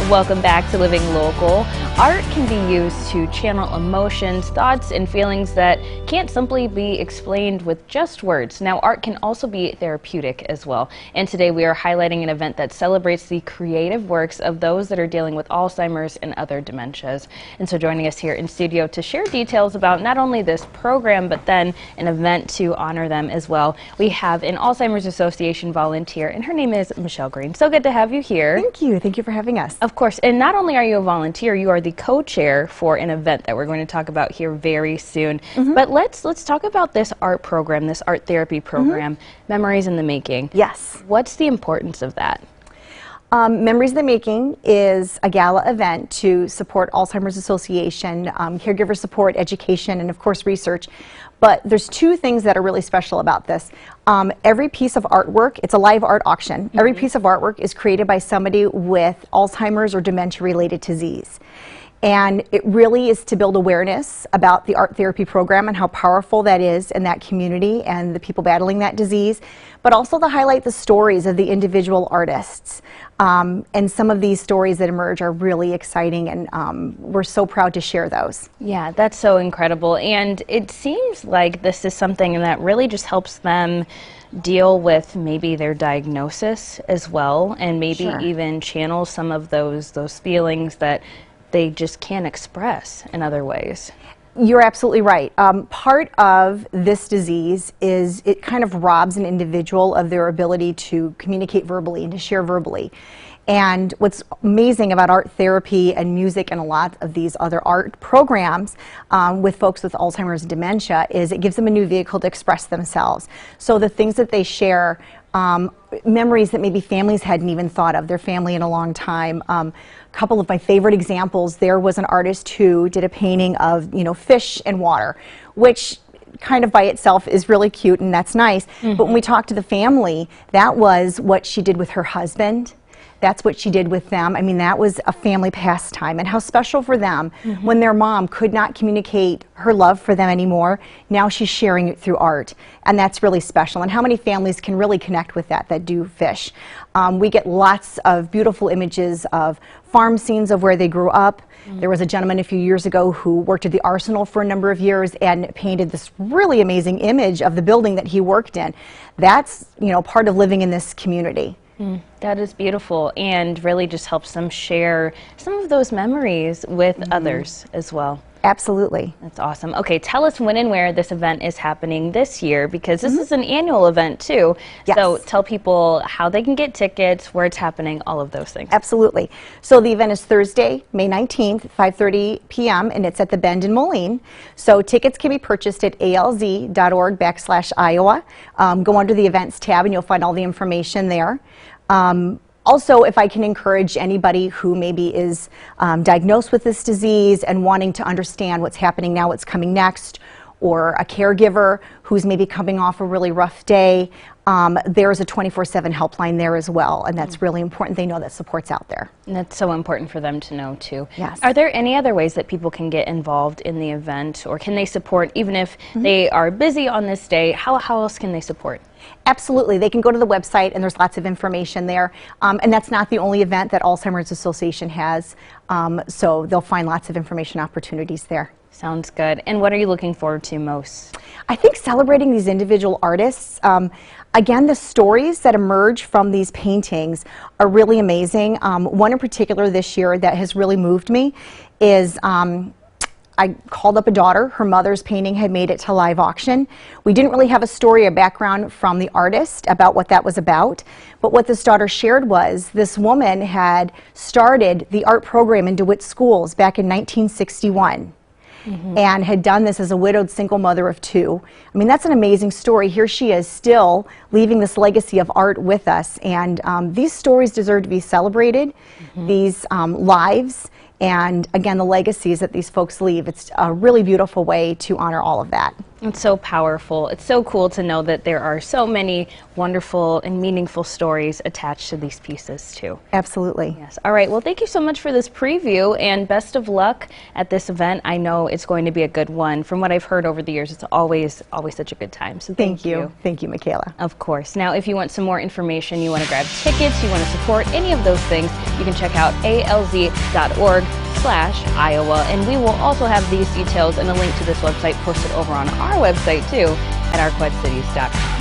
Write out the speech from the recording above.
Welcome back to Living Local. Art can be used to channel emotions, thoughts, and feelings that can't simply be explained with just words. Now, art can also be therapeutic as well. And today we are highlighting an event that celebrates the creative works of those that are dealing with Alzheimer's and other dementias. And so joining us here in studio to share details about not only this program, but then an event to honor them as well, we have an Alzheimer's Association volunteer, and her name is Michelle Green. So good to have you here. Thank you. Thank you for having us. Of course, and not only are you a volunteer, you are the co-chair for an event that we're going to talk about here very soon. But let's talk about this art program, this art therapy program, Memories in the Making. Yes. What's the importance of that? Memories in the Making is a gala event to support Alzheimer's Association, caregiver support, education, and of course research. But there's two things that are really special about this. Every piece of artwork, it's a live art auction, every piece of artwork is created by somebody with Alzheimer's or dementia-related disease. And it really is to build awareness about the art therapy program and how powerful that is in that community and the people battling that disease, but also to highlight the stories of the individual artists. And some of these stories that emerge are really exciting, and we're so proud to share those. Yeah, that's so incredible. And it seems like this is something that really just helps them deal with maybe their diagnosis as well, and maybe even channel some of those feelings that they just can't express in other ways. You're absolutely right. Part of this disease is it kind of robs an individual of their ability to communicate verbally and to share verbally. And what's amazing about art therapy and music and a lot of these other art programs with folks with Alzheimer's and dementia is it gives them a new vehicle to express themselves. So the things that they share, memories that maybe families hadn't even thought of, their family in a long time. A couple of my favorite examples, there was an artist who did a painting of, fish and water, which kind of by itself is really cute and that's nice. But when we talked to the family, that was what she did with her husband. That's what she did with them. I mean, that was a family pastime, and how special for them when their mom could not communicate her love for them anymore. Now she's sharing it through art, and that's really special. And how many families can really connect with that do fish? We get lots of beautiful images of farm scenes of where they grew up. There was a gentleman a few years ago who worked at the Arsenal for a number of years and painted this really amazing image of the building that he worked in. That's, part of living in this community. That is beautiful, and really just helps them share some of those memories with others as well. Absolutely. That's awesome. Okay, tell us when and where this event is happening this year, because this is an annual event too. Yes. So tell people how they can get tickets, where it's happening, all of those things. Absolutely. So the event is Thursday, May 19th, 5:30 p.m., and it's at the Bend in Moline. So tickets can be purchased at alz.org/Iowa. Go under the events tab and you'll find all the information there. Also, if I can encourage anybody who maybe is diagnosed with this disease and wanting to understand what's happening now, what's coming next, or a caregiver who's maybe coming off a really rough day, there's a 24/7 helpline there as well, and that's really important. They know that support's out there. And that's so important for them to know too. Yes. Are there any other ways that people can get involved in the event, or can they support even if they are busy on this day? How else can they support? Absolutely. They can go to the website and there's lots of information there. And that's not the only event that Alzheimer's Association has. So they'll find lots of information opportunities there. Sounds good. And what are you looking forward to most? I think celebrating these individual artists. Again, the stories that emerge from these paintings are really amazing. One in particular this year that has really moved me is I called up a daughter. Her mother's painting had made it to live auction. We didn't really have a story or background from the artist about what that was about, but what this daughter shared was this woman had started the art program in DeWitt schools back in 1961. And had done this as a widowed single mother of two. I mean, that's an amazing story. Here she is still leaving this legacy of art with us, and these stories deserve to be celebrated, these lives, and again, the legacies that these folks leave. It's a really beautiful way to honor all of that. It's so powerful. It's so cool to know that there are so many wonderful and meaningful stories attached to these pieces too. Absolutely. Yes. All right. Well, thank you so much for this preview, and best of luck at this event. I know it's going to be a good one. From what I've heard over the years, it's always such a good time. So thank you. Thank you, Michaela. Of course. Now, if you want some more information, you want to grab tickets, you want to support any of those things, you can check out alz.org/Iowa, and we will also have these details and a link to this website posted over on our website too at ourquadcities.com.